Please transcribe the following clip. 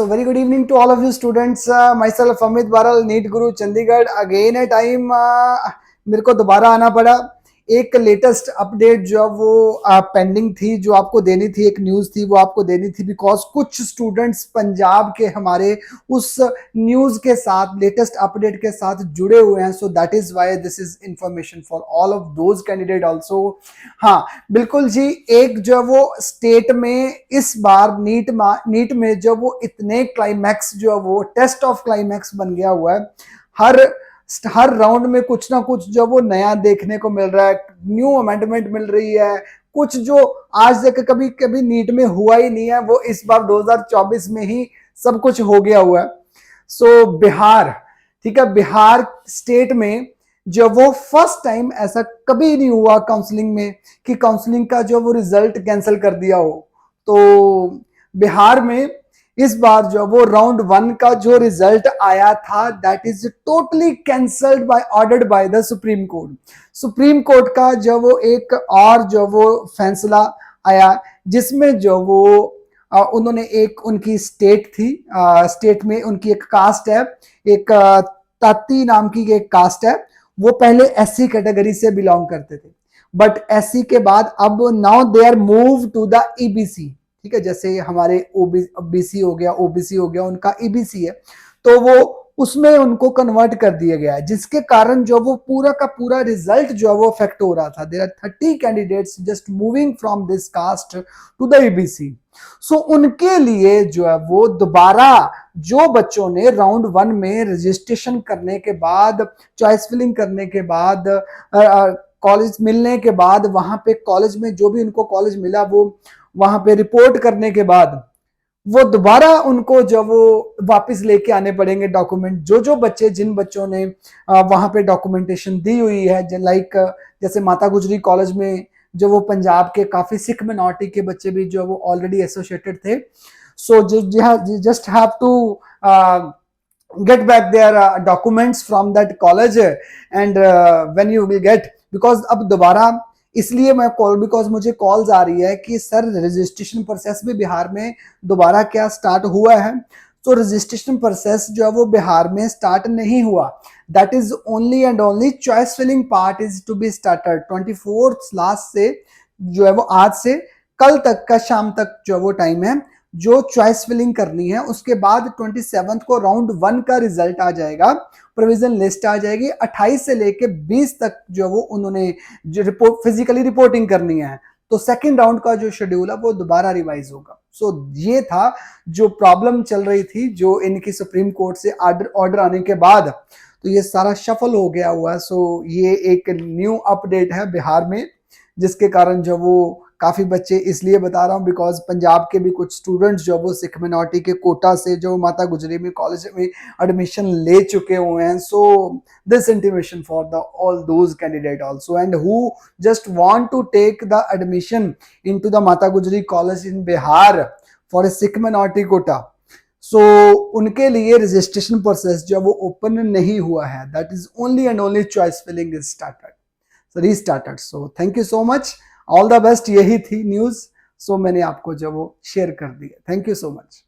So very good evening to all of you students. Myself Amit Baral, NEET Guru Chandigarh. Again a time मेरे को दोबारा आना पड़ा. एक लेटेस्ट अपडेट जो वो पेंडिंग थी, जो आपको देनी थी, एक न्यूज़ थी वो आपको देनी थी, बिकॉज कुछ स्टूडेंट्स पंजाब के हमारे उस न्यूज़ के साथ, लेटेस्ट अपडेट के साथ जुड़े हुए हैं. So that is why this is information for all of those candidate also. हाँ बिल्कुल जी, एक जो वो स्टेट में इस बार नीट में जो वो इतने क्लाइमैक्स जो वो टेस्ट ऑफ क्लाइमैक्स बन गया हुआ है. हर राउंड में कुछ ना कुछ जो वो नया देखने को मिल रहा है, न्यू अमेंडमेंट मिल रही है. कुछ जो आज तक कभी कभी नीट में हुआ ही नहीं है, वो इस बार 2024 में ही सब कुछ हो गया हुआ है. सो बिहार, ठीक है, बिहार स्टेट में जो वो फर्स्ट टाइम ऐसा कभी नहीं हुआ काउंसलिंग में कि काउंसलिंग का जो वो रिजल्ट कैंसिल कर दिया हो. तो बिहार में इस बार जो वो राउंड 1 का जो रिजल्ट आया था, that is totally cancelled by ordered by the supreme court. Supreme court का जो वो एक और जो वो फैसला आया, जिसमें जो वो उन्होंने एक उनकी स्टेट थी, स्टेट में उनकी एक कास्ट है, एक ताती नाम की एक कास्ट है. वो पहले एससी कैटेगरी से बिलोंग करते थे, बट एससी के बाद अब now they are move to the EBC. ठीक है, जैसे हमारे ओबीसी हो गया, ओबीसी हो गया, उनका ईबीसी है, तो वो उसमें उनको कन्वर्ट कर दिया गया है, जिसके कारण जो वो पूरा का पूरा रिजल्ट जो है वो अफेक्ट हो रहा था. There are 30 candidates just moving from this caste to the EBC. सो उनके लिए जो है वो दोबारा, जो बच्चों ने राउंड 1 में रजिस्ट्रेशन करने के बाद, चॉइस फिलिंग करने के बाद, कॉलेज मिलने के बाद, वहां पे कॉलेज में जो भी उनको कॉलेज मिला वो वहां पे रिपोर्ट करने के बाद, वो दोबारा उनको जो वो वापस लेके आने पड़ेंगे डॉक्यूमेंट. जो बच्चे, जिन बच्चों ने वहां पे डॉक्यूमेंटेशन दी हुई है, लाइक जैसे माता गुजरी कॉलेज में जो वो पंजाब के काफी सिख माइनॉरिटी के बच्चे भी जो वो ऑलरेडी एसोसिएटेड थे. So just have to get back their documents from that college, and when you will get, because अब दोबारा इसलिए मैं कॉल, बिकॉज मुझे कॉल्स आ रही है कि सर रजिस्ट्रेशन प्रोसेस भी बिहार में दोबारा क्या स्टार्ट हुआ है. तो रजिस्ट्रेशन प्रोसेस जो है वो बिहार में स्टार्ट नहीं हुआ. That is only and only choice filling part is to be started 24 last से, जो है वो आज से कल तक का शाम तक जो वो टाइम है जो चॉइस फिलिंग करनी है. उसके बाद 27 को राउंड 1 का रिजल्ट आ जाएगा, प्रोविजन लिस्ट आ जाएगी. 28 से लेके 20 तक जो वो उन्होंने जो रिपोर्ट फिजिकली रिपोर्टिंग करनी है. तो सेकंड राउंड का जो शेड्यूल है वो दोबारा रिवाइज होगा. सो ये था जो प्रॉब्लम चल रही थी, जो इनकी सुप्रीम कोर्ट से ऑर्डर आने के बाद, तो ये सारा शफल हो गया हुआ. सो ये एक न्यू अपडेट है बिहार में, जिसके कारण जो वो काफी बच्चे, इसलिए बता रहा हूँ बिकॉज पंजाब के भी कुछ स्टूडेंट्स जो वो सिख माइनॉरिटी के कोटा से जो माता गुजरी में कॉलेज में एडमिशन ले चुके हुए हैं. So this intimation for the all those candidate also and who just want to take the admission into the Mata Gujri college in Bihar for a Sikh minority quota. So उनके लिए रजिस्ट्रेशन प्रोसेस जो वो ओपन नहीं हुआ है. That is only and only choice filling is started, restarted. So thank you so much, all the best. यही थी news, सो मैंने आपको जो वो शेयर कर दिया. Thank you so much.